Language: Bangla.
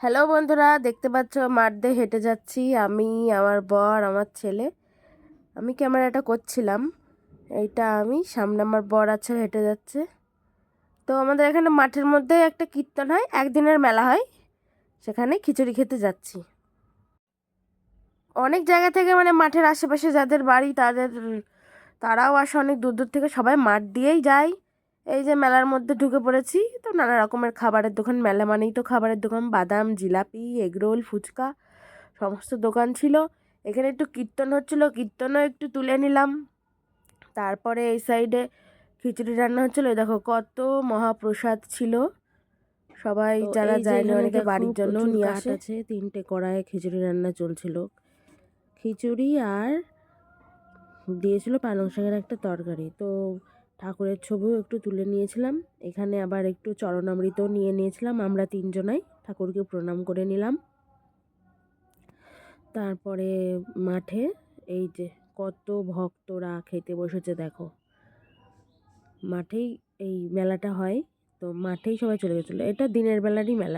হ্যালো বন্ধুরা, দেখতে পাচ্ছ মাঠ দিয়ে হেঁটে যাচ্ছি আমি, আমার বর, আমার ছেলে। আমি ক্যামেরাটা করছিলাম, এইটা আমি, সামনে আমার বর আছে হেঁটে যাচ্ছে। তো আমাদের এখানে মাঠের মধ্যে একটা কীর্তন হয়, একদিনের মেলা হয়, সেখানে খিচুড়ি খেতে যাচ্ছি। অনেক জায়গা থেকে, মানে মাঠের আশেপাশে যাদের বাড়ি তারাও আসে, অনেক দূর দূর থেকে সবাই মাঠ দিয়েই যায়। এই যে মেলার মধ্যে ঢুকে পড়েছি, তো নানা রকমের খাবারের দোকান, মেলা মানেই তো খাবারের দোকান, বাদাম, জিলাপি, এগরোল, ফুচকা, সমস্ত দোকান ছিল। এখানে একটু কীর্তন হচ্ছিলো, কীর্তনও একটু তুলে নিলাম। তারপরে এই সাইডে খিচুড়ি রান্না হচ্ছিলো, এই দেখো কত মহাপ্রসাদ ছিল। সবাই যারা যায়নি অনেকে বাড়ির জন্যও নিয়ে আসে। 3টে কড়াইয়ে খিচুড়ি রান্না চলছিল, খিচুড়ি আর দিয়েছিল পালং শাকের একটা তরকারি। তো ঠাকুরের ছবিও একটু তুলে নিয়েছিলাম, এখানে আবার একটু চরণামৃতও নিয়ে নিয়েছিলাম। আমরা 3জনাই ঠাকুরকে প্রণাম করে নিলাম। তারপরে মাঠে এই যে কত ভক্তরা খেতে বসেছে, দেখো মাঠেই এই মেলাটা হয়, তো মাঠেই সবাই চলে গেছিলো। এটা দিনের বেলারই মেলা।